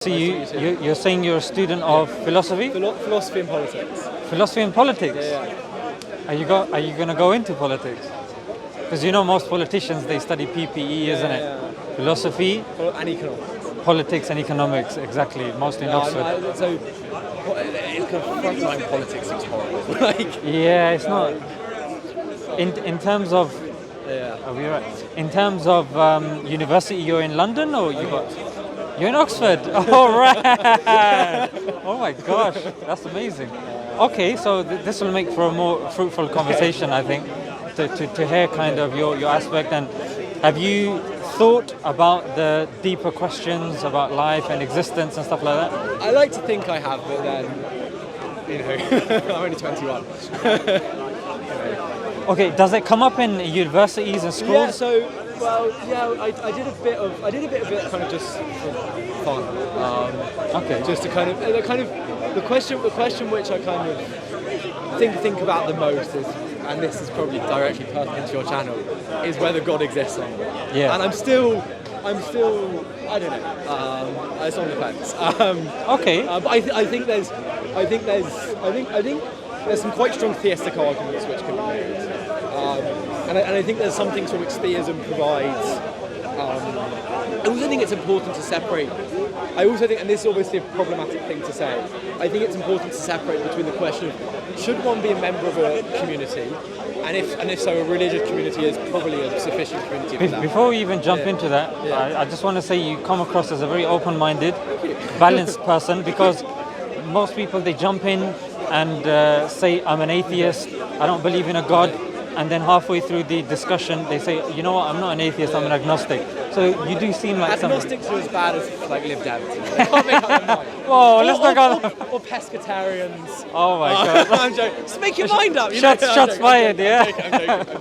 So you're saying you're a student of philosophy? Philosophy and politics. Philosophy and politics? Yeah. Are you going to go into politics? Because most politicians, they study PPE, isn't it? Yeah. Philosophy, And economics. politics and economics, exactly, mostly in Oxford. So it's kind of frontline politics seems horrible. Yeah, it's not. In terms of, are we right? In terms of university, you're in London or you're in Oxford? Oh, right. Oh my gosh, that's amazing. Okay, so this will make for a more fruitful conversation, I think, to hear kind of your aspect. And have you thought about the deeper questions about life and existence and stuff like that? I like to think I have, but then, I'm only 21. Okay, does it come up in universities and schools? Yeah, I did a bit of it kind of just for fun. Okay. Just to kind of the question which I kind of think about the most is, and this is probably directly pertinent to your channel, is whether God exists or not. Yeah. And I'm still I don't know. It's on the fence. Okay. But I think there's some quite strong theistic arguments which can be made. And I think there's something to which theism provides. I also think it's important to separate. I also think, and this is obviously a problematic thing to say, I think it's important to separate between the question of should one be a member of a community, and if so, a religious community is probably a sufficient community for that. Before we even jump into that, I just want to say you come across as a very open-minded, balanced person, because most people, they jump in and say, I'm an atheist, I don't believe in a God, and then halfway through the discussion, they say, you know what, I'm not an atheist, I'm an agnostic. So you do seem like agnostics are as bad as Live Dead. They can't make up their mind. Whoa, let's not go. Or pescatarians. Oh my God. I'm joking. Just make your mind up. Shots fired, yeah. I'm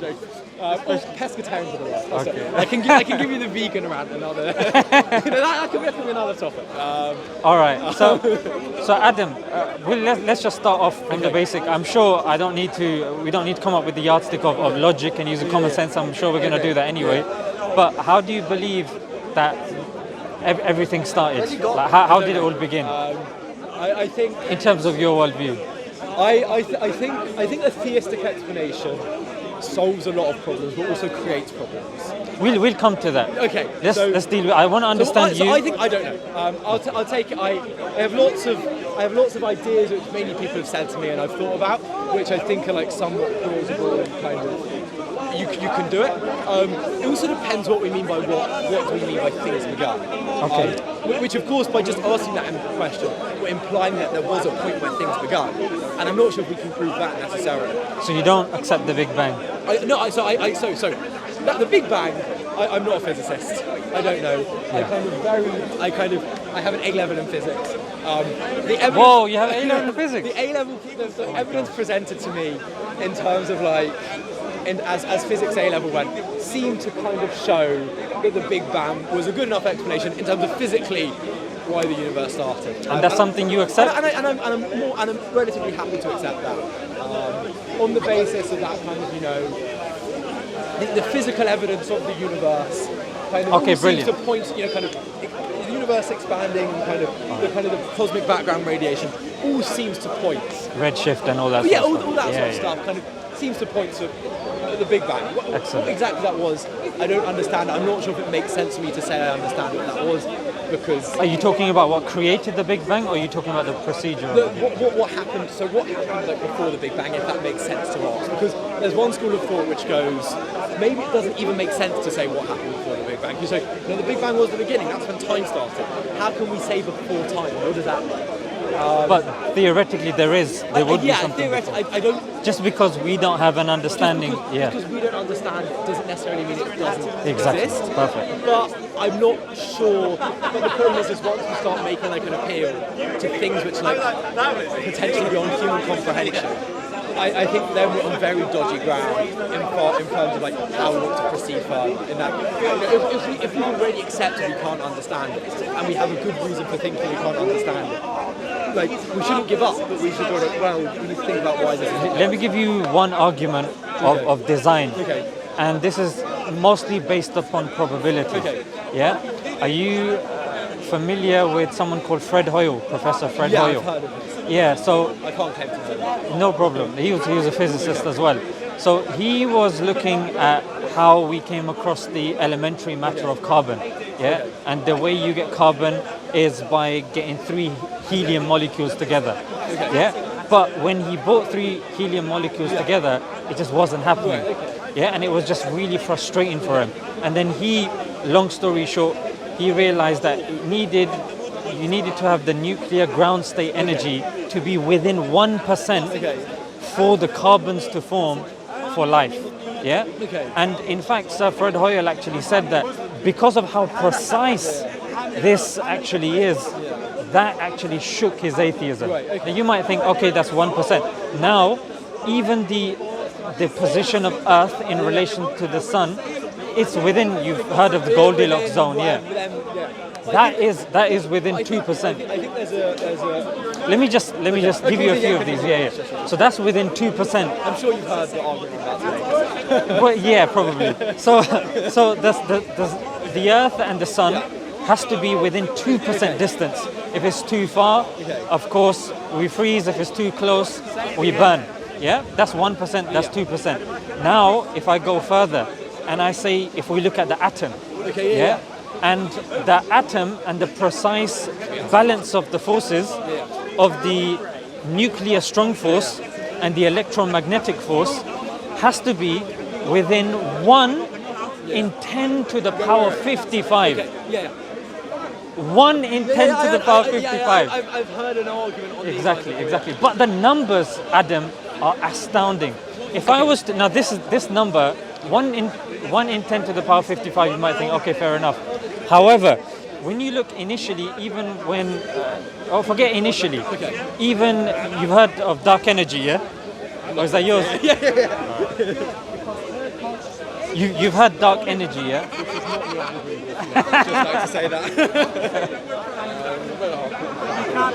joking. Or pescatarians are the worst. Okay. I can give you the vegan rant another. That could be another topic. All right. So Adam, let's just start off from the basic. I'm sure we don't need to come up with the yardstick of logic and using common sense. I'm sure we're going to do that anyway. But how do you believe that everything started? Like, how did it all begin? I think, in terms of your worldview, I think a theistic explanation solves a lot of problems, but also creates problems. We'll come to that. Okay. Let's deal with. I want to understand you. I don't know. I'll take it. I have lots of ideas which many people have said to me and I've thought about, which I think are like somewhat plausible and kind of you can do it. It also depends what we mean by what do we mean by things begun. Okay. Which of course, by just asking that question, we're implying that there was a point where things begun, and I'm not sure if we can prove that necessarily. So you don't accept the Big Bang? The Big Bang. I'm not a physicist. I don't know. Yeah. I have an A level in physics. Whoa, you have an A level in physics? The evidence presented to me in terms of as physics A level went, seemed to kind of show that the Big Bang was a good enough explanation in terms of physically why the universe started. And that's something you accept? And I'm relatively happy to accept that. On the basis of that kind of, the physical evidence of the universe kind of seems to point, kind of the universe expanding, the cosmic background radiation, all seems to point. Redshift and all that. All that sort of stuff kind of seems to point to the Big Bang. What exactly that was, I don't understand. I'm not sure if it makes sense for me to say I understand what that was, because... Are you talking about what created the Big Bang, or are you talking about the procedure? What happened? So what happened before the Big Bang, if that makes sense to ask? Because there's one school of thought which goes, maybe it doesn't even make sense to say what happened before the Big Bang. You say, the Big Bang was the beginning. That's when time started. How can we say before time? What does that mean? But theoretically, there would be something. I don't. Just because we don't have an understanding, because we don't understand doesn't necessarily mean it doesn't exist. Perfect. But I'm not sure. But the problem is once we start making an appeal to things which potentially beyond human comprehension, I think then we're on very dodgy ground in terms of how we want to proceed further. In that, if we already accept we can't understand it, and we have a good reason for thinking we can't understand it, we shouldn't give up, but we should we need to think about why this is. Let me give you one argument of design. Okay. And this is mostly based upon probability. Okay. Yeah? Are you familiar with someone called Fred Hoyle, Professor Fred Yeah, Hoyle? I've heard of this. Yeah, so I can't claim to know that. no problem. He was a physicist as well. So he was looking at how we came across the elementary matter of carbon. Yeah, and the way you get carbon is by getting 3 helium molecules together. Yeah, but when he brought 3 helium molecules together, it just wasn't happening. Yeah, and it was just really frustrating for him. And then he, long story short, he realized that you needed to have the nuclear ground state energy to be within 1% for the carbons to form for life. Yeah? Okay. And in fact, Sir Fred Hoyle actually said that because of how precise this actually is, that actually shook his atheism. Right, okay. Now you might think, okay, that's 1%. Now, even the position of Earth in relation to the sun, it's within, you've heard of the Goldilocks zone, yeah. That is within 2%. I think there's a Let me just give you a few of these. Yeah. So that's within 2%. I'm sure you've heard the argument about today. But yeah, probably. So the Earth and the Sun has to be within 2% distance. If it's too far, of course, we freeze. If it's too close, we burn. Yeah, that's 1%. That's 2%. Now, if I go further, and I say, if we look at the atom, and the atom and the precise balance of the forces of the nuclear strong force and the electromagnetic force has to be within 1 in 10 to the power 55. 1 in 10 to the power 55. I've heard an argument on Exactly. But the numbers, Adam, are astounding. If I was to, now this number, 1 in 10 to the power 55, you might think, okay, fair enough. However, when you look initially, even when, forget initially, even you've heard of dark energy, yeah? Or is that yours? Yeah. You've heard dark energy, yeah? Just like to say that.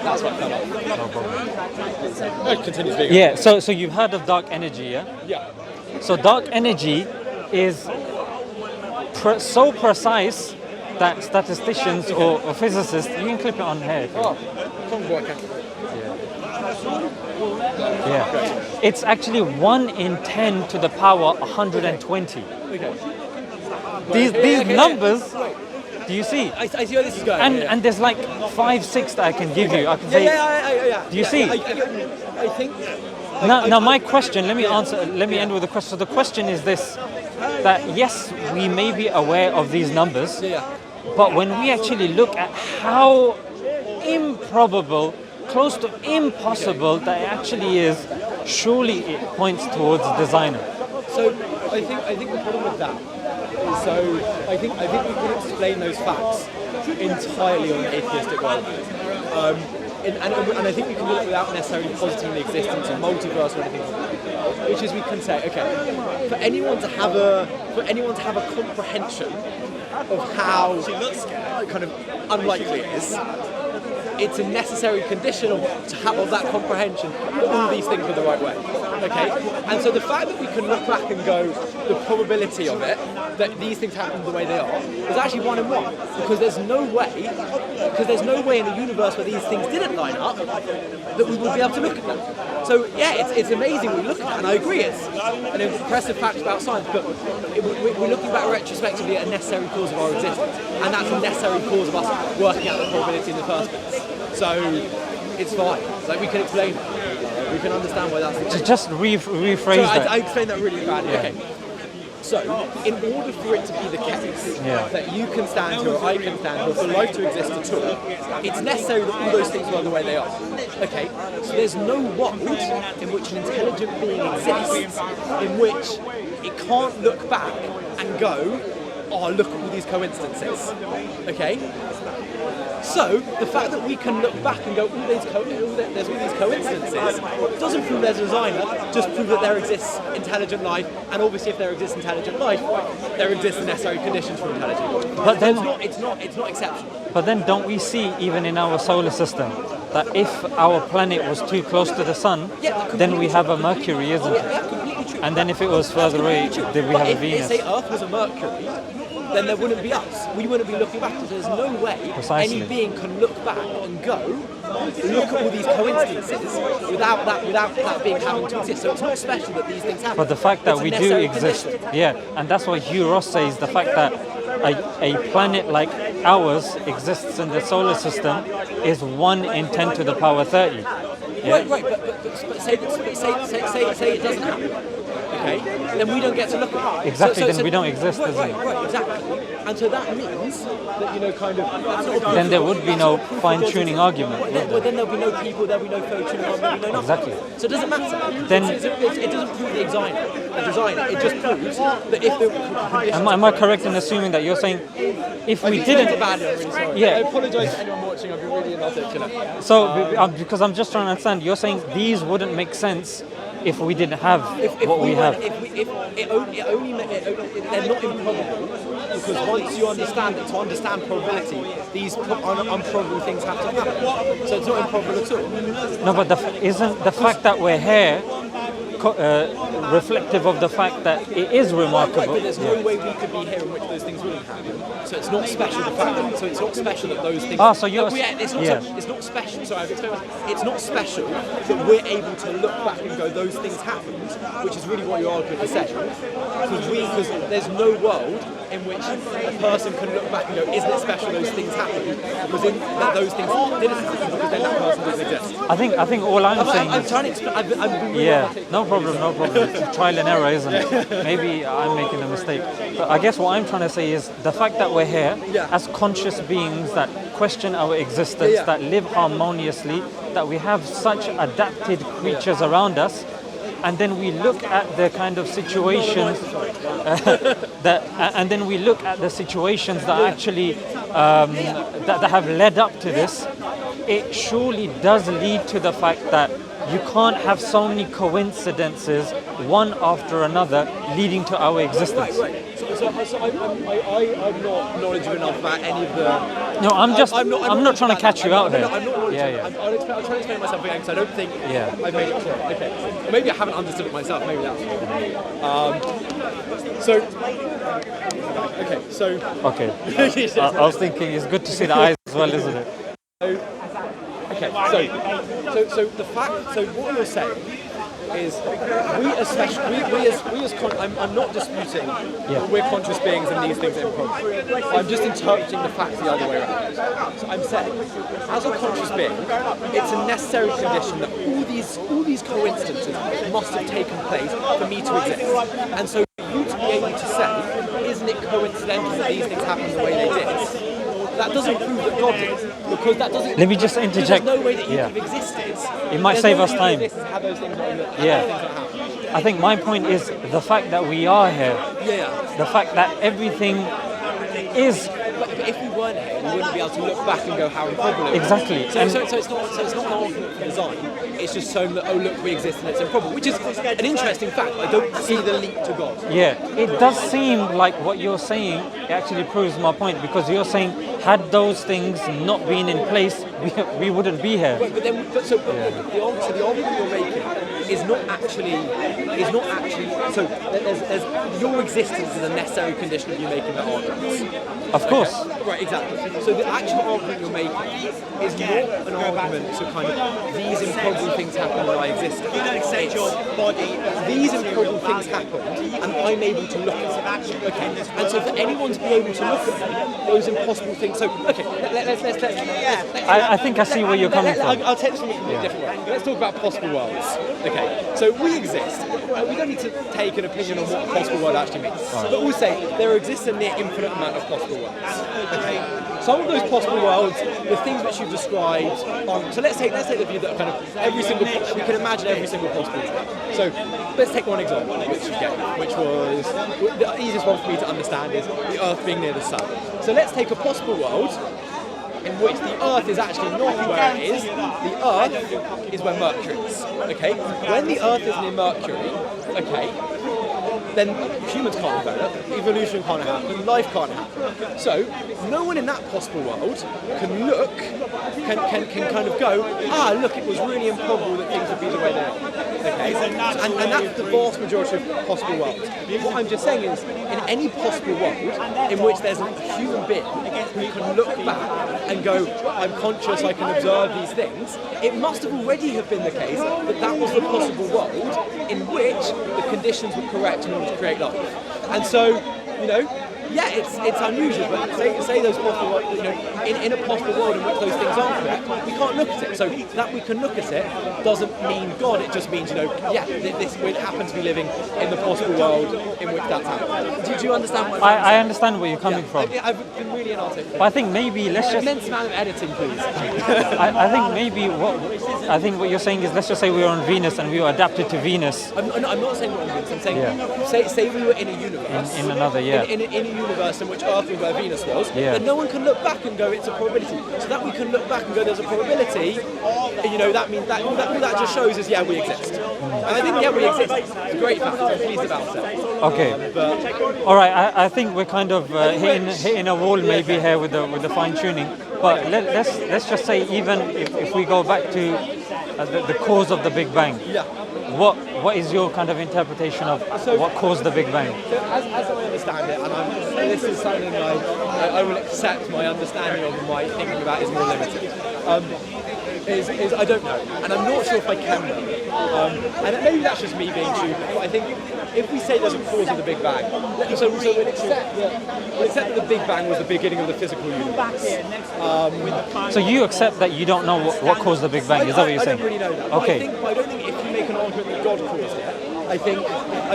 That's what fell off. No problem. Continue speaking. Yeah, so you've heard of dark energy, yeah? Yeah. So dark energy is so precise that statisticians or physicists, you can clip it on here. Yeah. It's actually 1 in 10 to the power 120. These numbers, do you see? I see where this is going. And there's like 5, 6 that I can give you. I can say, do you see? I think. Now my question, let me end with a question. So the question is this, that yes, we may be aware of these numbers, but when we actually look at how improbable, close to impossible that it actually is, surely it points towards designer. So I think the problem with that is, so I think we can explain those facts entirely on an atheistic worldview. And I think we can do it without necessarily positing the existence of multiverse or anything like that. Which is, we can say, okay, for anyone to have a comprehension of how kind of unlikely it is, it's a necessary condition of that comprehension that all these things are the right way. Okay? And so the fact that we can look back and go, the probability of it, that these things happen the way they are, is actually 1 in 1. Because there's no way in a universe where these things didn't line up that we would be able to look at them. So yeah, it's amazing when we look at that, and I agree it's an impressive fact about science, but we're looking back retrospectively at a necessary cause of our existence, and that's a necessary cause of us working out the probability in the first place. So it's fine. Like, we can explain it. We can understand why that's the case. Just rephrase that. I explained that really badly. Yeah. Okay. So, in order for it to be the case that you can stand here or I can stand here, or for life to exist at all, it's necessary that all those things are the way they are. Okay? So there's no world in which an intelligent being exists in which it can't look back and go, oh, look at all these coincidences. Okay? So, the fact that we can look back and go, there's all these coincidences, doesn't prove there's a designer, just prove that there exists intelligent life, and obviously if there exists intelligent life, there exist the necessary conditions for intelligent life. But then, it's not exceptional. But then don't we see, even in our solar system, that if our planet was too close to the sun, then we have a Mercury, isn't it? Yeah, completely true. And then if it was further away, did we have a Venus? If say Earth was a Mercury, then there wouldn't be us. We wouldn't be looking back. There's no way Precisely. any being can look back and go, look at all these coincidences without that being having to exist. So it's not special that these things happen. But the fact that It's a we do necessary exist, condition. yeah, and that's what Hugh Ross says, the fact that a planet like ours exists in the solar system is 1 in 10 to the power 30. Yeah? Right, but say it doesn't happen. Okay, then we don't get to look at it. Exactly, then we don't exist, right, doesn't it? Right, exactly. And so that means that, kind of... That's not Then there would be no fine-tuning argument. Well, then there'll be no people, there'll be no fine-tuning argument, there'll be no nothing. Exactly. So it doesn't matter. Then- It doesn't prove the designer. It just proves that if the conditions... Am I correct in assuming that you're saying if we didn't... I'm really sorry. Yeah. I apologise to anyone watching, I've been really inarticulate. So, because I'm just trying to understand, you're saying these wouldn't make sense if we didn't have what we have. They're not improbable, because once you understand that, to understand probability, these improbable things have to happen. So it's not improbable at all. No, but isn't the fact that we're here reflective of the fact that it is Right, remarkable? but there's no way we could be here in which those things wouldn't happen. So it's not special. The fact that it's not special that those things. Ah, so you're It's not special. Sorry, I've explained myself. It's not special that we're able to look back and go, those things happened, which is really what your argument is saying. Because there's no world in which a person can look back and go, isn't it special those things happened? Because that those things didn't happen, because then that person doesn't exist. I think all I'm saying I'm is... trying to explain. I've been really Yeah, articulate. no problem. It's trial and error, isn't it? Maybe I'm making a mistake. But I guess what I'm trying to say is the fact that we're here Yeah. as conscious beings that question our existence, Yeah. that live harmoniously, that we have such adapted creatures around us, and then we look at the kind of situations and then we look at the situations that actually that have led up to this. It surely does lead to the fact that you can't have so many coincidences, one after another, leading to our existence. Right. So I'm not knowledgeable enough about any of the... No, I'm not trying to catch you out here. I'm not knowledgeable. Yeah. I'll try to explain myself again, because I don't think I've made it clear. Okay. Maybe I haven't understood it myself. Maybe that's Okay. I was thinking it's good to see the eyes as well, isn't it? Okay, so the fact, so what you're saying is I'm not disputing that we're conscious beings and these things are improbable. I'm just interpreting the facts the other way around. So I'm saying, as a conscious being, it's a necessary condition that all these coincidences must have taken place for me to exist. And so for you to be able to say, isn't it coincidental that these things happen the way they did? That doesn't prove that God did, because that doesn't... Let me just interject. There's no way that you could have existed. It might save us time. Yeah. I think my point is the fact that we are here, Yeah. the fact that everything is... But if we weren't here, we wouldn't be able to look back and go how improbable it was. Exactly. So it's not an argument for design. It's just showing that, oh look, we exist and it's improbable, which is an interesting fact. I don't see the leap to God. Yeah, it does seem like what you're saying actually proves my point, because you're saying had those things not been in place, we wouldn't be here. But the argument you're making is not actually. So there's your existence is a necessary condition of you making that argument. Of course. Right, exactly. So the actual argument you're making is not an argument to kind of these improbable things happen when I exist. These improbable things happened, and I'm able to look at them. Okay. And so for anyone to be able to look at them, those impossible things. So okay, let's I think I see where you're coming from. I'll take this from a completely different way. Let's talk about possible worlds. Okay, so we exist. We don't need to take an opinion on what a possible world actually means. But we'll say there exists a near infinite amount of possible worlds. Okay, some of those possible worlds, the things which you've described. So let's take the view that kind of every single we can imagine every single possible world. So let's take one example, which was the easiest one for me to understand is the Earth being near the Sun. So let's take a possible world in which the Earth is actually not where it is. The Earth is where Mercury is. Okay? When the Earth is near Mercury, okay, then humans can't develop, evolution can't happen, life can't happen. So no one in that possible world can look, can kind of go, look, it was really improbable that things would be the way they are. Okay, and that's the vast majority of possible worlds. What I'm just saying is, in any possible world in which there's a human being who can look back and go, I'm conscious, I can observe these things, it must have already have been the case that that was the possible world in which the conditions were correct in order to create life. And so, yeah, it's unusual, but say those possible, in a possible world in which those things aren't correct, we can't look at it. So that we can look at it doesn't mean God. It just means, we happen to be living in the possible world in which that's happening. Do you understand what I'm I understand where you're coming from. I've been really inarticulate. But I think maybe let's just. Immense amount of editing, please. I think maybe what you're saying is, let's just say we were on Venus and we were adapted to Venus. I'm not saying we're on Venus. I'm saying, say we were in a universe. In another, in a universe in which Earth was where Venus was, then no one can look back and go, it's a probability. So that we can look back and go, there's a probability, that means that all that just shows is, we exist. And I think, we exist. It's a great fact. I'm pleased about it. Okay. All right. I think we're kind of hitting a wall maybe here with the fine tuning. But let's just say, even if we go back to the cause of the Big Bang. Yeah. What is your kind of interpretation of what caused the Big Bang? So as I understand it, and this is something I will accept my understanding of and my thinking about is more limited. Is I don't know, and I'm not sure if I can know. And maybe that's just me being stupid, but I think if we say there's a cause of the Big Bang, so we'll accept that the Big Bang was the beginning of the physical universe. So you accept that you don't know what caused the Big Bang, is that what you're saying? I don't really know that. Okay. But I don't think if you make an argument that God caused it,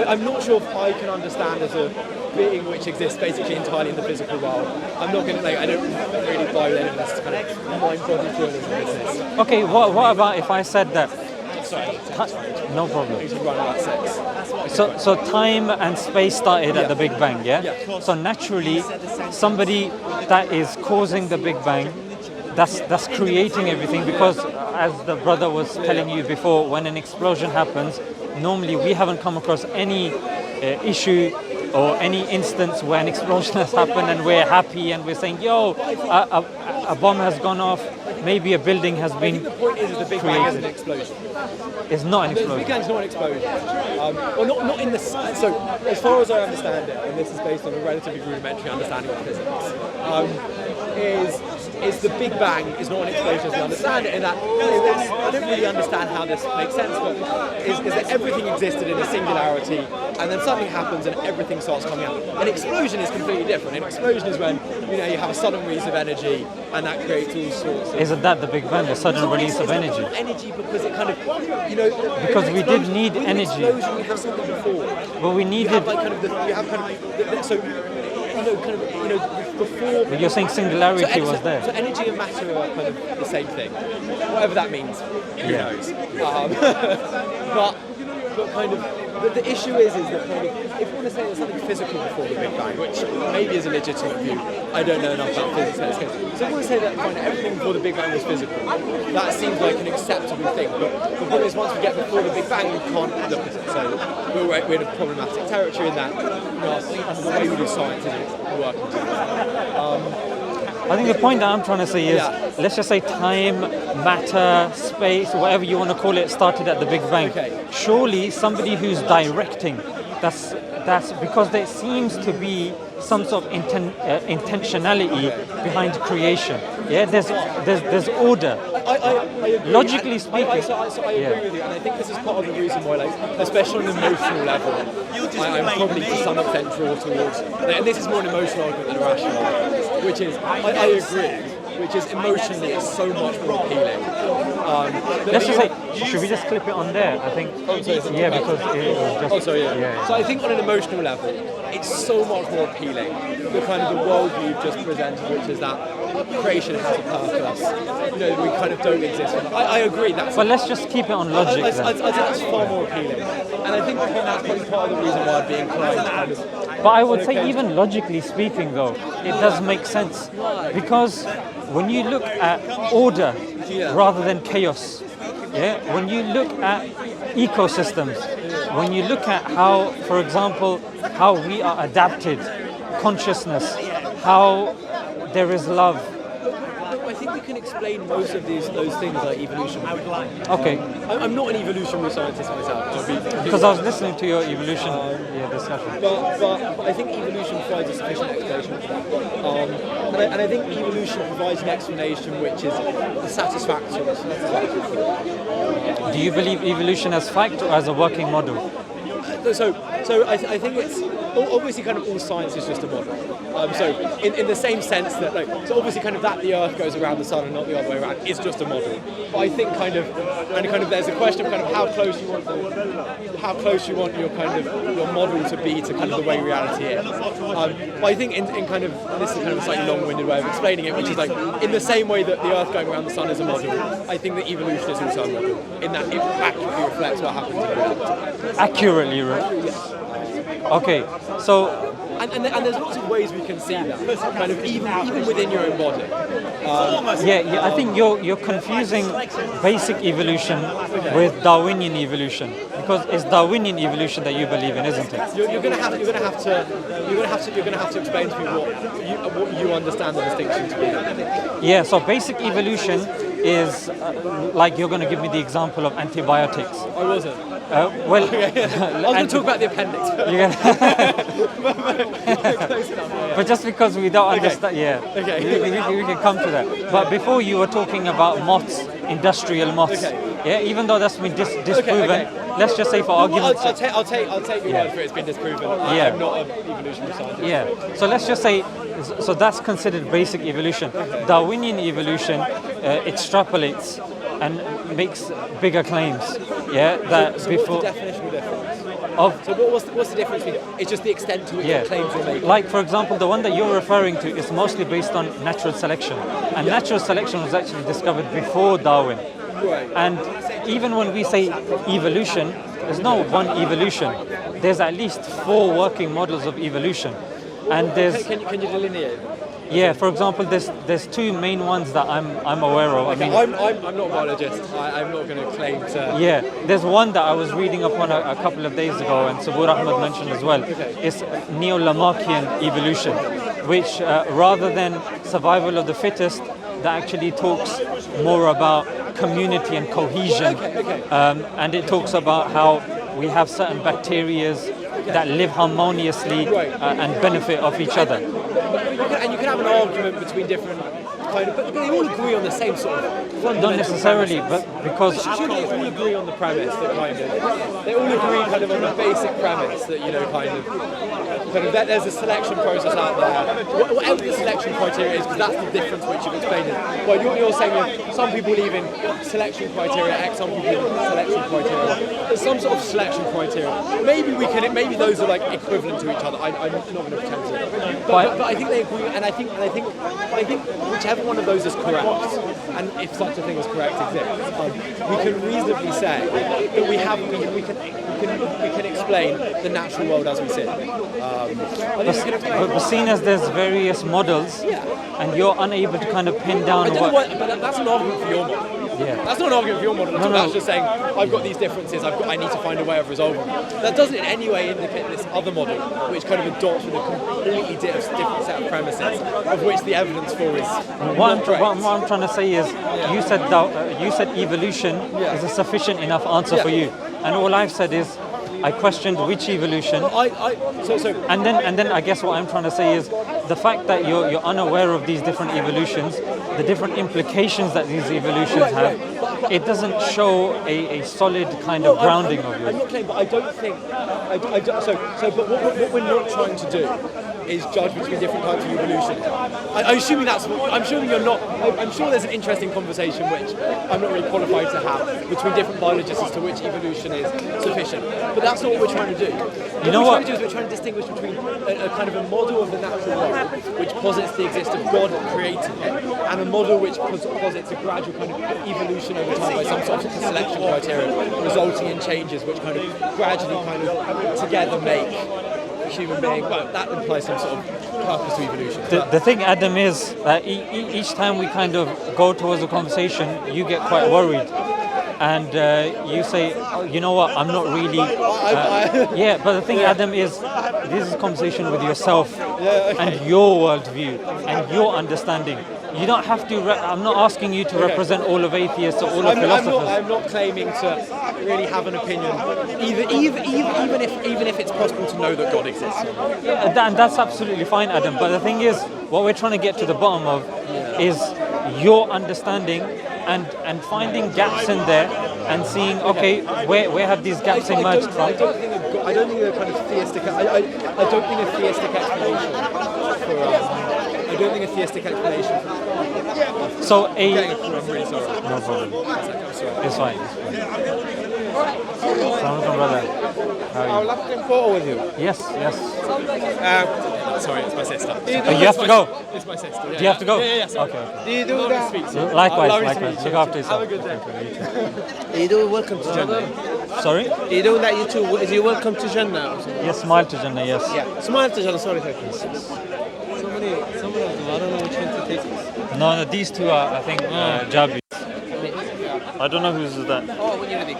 I'm not sure if I can understand as a being which exists basically entirely in the physical world. I'm not going to, I don't really buy any of this kind of mind-body dualism business. Okay, what about if I said that? Sorry, no problem. you should run about sex. So time and space started at the Big Bang, yeah? Yeah. So naturally, somebody that is causing the Big Bang, that's creating everything, because as the brother was telling you before, when an explosion happens, normally we haven't come across any issue or any instance where an explosion has happened and we're happy and we're saying, a bomb has gone off, maybe a building has been I think the point is the Big Bang is an explosion. It's not an The explosion. Big Bang's not an explosion. Well, not in the... So, as far as I understand it, and this is based on a relatively rudimentary understanding of physics, is the Big Bang is not an explosion as we understand it, in that I don't really understand how this makes sense, but is that everything existed in a singularity, and then something happens and everything starts coming out. An explosion is completely different. An explosion is when you have a sudden release of energy, and that creates all sorts of... Isn't that the Big Bang, the sudden release of energy? Energy, because it kind of, Because we did need with energy. An explosion, we have something before. But we needed... Before... But you're saying singularity was there. So energy and matter are kind of the same thing. Whatever that means, who knows. But kind of... The issue is that kind of, if you want to say there's something physical before the Big Bang, which maybe is a legitimate view, I don't know enough about physics. So if you want to say that kind of everything before the Big Bang was physical, that seems like an acceptable thing. But the problem is, once we get before the Big Bang, we can't look at it. So we're in a problematic territory in that the way we do science isn't working too well. I think the point that I'm trying to say is, let's just say time, matter, space, whatever you want to call it, started at the Big Bang. Okay. Surely somebody who's directing, that's because there seems to be some sort of intentionality behind creation. Yeah, there's order. I agree. Logically speaking. I agree with you, and I think this is part of the reason why, especially on an emotional level, I'm probably to some extent drawn towards, and this is more an emotional argument than a rational argument, which is, I agree, which is emotionally it's so much more appealing. Let's just say, should we just clip it on there? I think, because it was just... Oh, sorry, yeah. So I think on an emotional level, it's so much more appealing, the kind of the world you've just presented, which is that creation has a purpose. We kind of don't exist. I agree. But let's just keep it on logic then. I think that's far more appealing, and I think that's probably part of the reason why I'd be inclined to kind of... But I would say, even logically speaking, though, it does make sense, because when you look at order rather than chaos, when you look at ecosystems, when you look at how, for example, how we are adapted, consciousness, how there is love. I think we can explain most of those things like evolution. Okay. I'm not an evolutionary scientist myself, Because I was listening to your evolution discussion. but I think evolution provides a sufficient explanation. And I think evolution provides an explanation which is satisfactory. Do you believe evolution as fact or as a working model? So I think it's obviously kind of all science is just a model. So in the same sense that so obviously kind of that the Earth goes around the sun and not the other way around is just a model. But I think kind of there's a question of kind of how close you want your kind of your model to be to kind of the way reality is. But I think in kind of, and this is kind of a slightly long-winded way of explaining it, which is like in the same way that the Earth going around the sun is a model, I think that evolution is also a model in that it accurately reflects what happens in reality. Accurately, right? Yes. Okay, so and there's lots of ways we can see that, kind of even within your own body. yeah, I think you're confusing basic evolution with Darwinian evolution, because it's Darwinian evolution that you believe in, isn't it? You're going to have to explain to me what you understand the distinction to be. Yeah, so basic evolution is like you're going to give me the example of antibiotics. I wasn't. Well, I was going to talk about the appendix. But just because we don't understand, Okay. we can come to that. But before you were talking about moths, industrial moths. Okay. Yeah, even though that's been disproven, let's just say for argument's sake. I'll take your word for it. It's been disproven. Yeah. I'm not an evolutionary scientist. Yeah, so let's just say, so that's considered basic evolution. Darwinian evolution extrapolates and makes bigger claims. Yeah, that So before. what's the definitional difference? Of, What's the difference between it's just the extent to which the claims are made? like for example, the one that you're referring to is mostly based on natural selection, and natural selection was actually discovered before Darwin. Right. And even when we say evolution, there's no one evolution. There's at least 4 working models of evolution, and there's Can you delineate? yeah. For example, there's 2 main ones that I'm aware of. Okay, I mean, I'm not a biologist. I'm not going to claim to. yeah, there's one that I was reading upon a couple of days ago, and Sabur Ahmed mentioned as well. It's neo-Lamarckian evolution, which rather than survival of the fittest, that actually talks more about community and cohesion. And it talks about how we have certain bacterias that live harmoniously and benefit off each other. And you can have an argument between different kind of, but they all agree on the same sort of fundamental Not necessarily, premises. but because Should they all agree on the premise that they all agree kind of on the basic premise that that there's a selection process out there, whatever the selection criteria is, because that's the difference which you've explained. Well, you're saying that some people believe in selection criteria X, some people believe in selection criteria Y. There's some sort of selection criteria. Maybe those are like equivalent to each other. I'm not going to pretend to. But I think they agree, and I think whichever one of those is correct, and if such a thing as correct exists, we can reasonably say that we can explain the natural world as we see it. but seeing as there's various models, and you're unable to kind of pin down but that's an argument for your model. Yeah. That's not an argument for your model. No. That's just saying I've got these differences. I need to find a way of resolving them. That doesn't in any way indicate this other model, which kind of adopts with a completely different set of premises, of which the evidence for is what I'm trying to say is, you said evolution is a sufficient enough answer for you, and all I've said is, I questioned which evolution. And then I guess what I'm trying to say is the fact that you're unaware of these different evolutions, the different implications that these evolutions have, it doesn't show a solid kind of grounding of yours. I'm not claiming, but I don't think. But what we're not trying to do is judge between different types of evolution. I'm assuming you're not. I'm sure there's an interesting conversation which I'm not really qualified to have between different biologists as to which evolution is sufficient. But that's not what we're trying to do. You know what? We're trying to distinguish between a kind of a model of the natural world which posits the existence of God creating it, and a model which posits a gradual kind of evolution over time by some sort of selection criteria, resulting in changes which kind of gradually kind of together make human being. Well, that implies some sort of purpose to evolution. The thing, Adam, is that each time we kind of go towards a conversation, you get quite worried. and you say, oh, you know what, I'm not really. Yeah, but the thing, Adam, is this is a conversation with yourself and your worldview and your understanding. You don't have to. I'm not asking you to represent all of atheists or all of philosophers. I'm not claiming to really have an opinion, even if it's possible to know that God exists. And that's absolutely fine, Adam. But the thing is, what we're trying to get to the bottom of is your understanding and finding gaps in there and seeing, okay, where have these gaps emerged from? I don't think a kind of theistic. I don't think a theistic explanation for. I don't think a theistic explanation. So I'm really sorry. No problem. It's fine. Assalamualaikum, brother. How are you? I'd love to take a photo with you. Yes. Sorry, it's my sister. You have to go. It's my sister. Do you have to go? Yeah. Sorry. Okay. Do you do that? Likewise. Lovely Look speech. after yourself. Have a good day. Are you doing welcome to Jannah? Sorry? Are you doing that you too? Is you welcome to Jannah? Yes, smile to Jannah, yes. Yeah. Smile to Jannah, sorry, thank you. Somebody else. I don't know which one to take. No, these two are, I think, Jabis. I don't know who's that. Oh, when you're ready.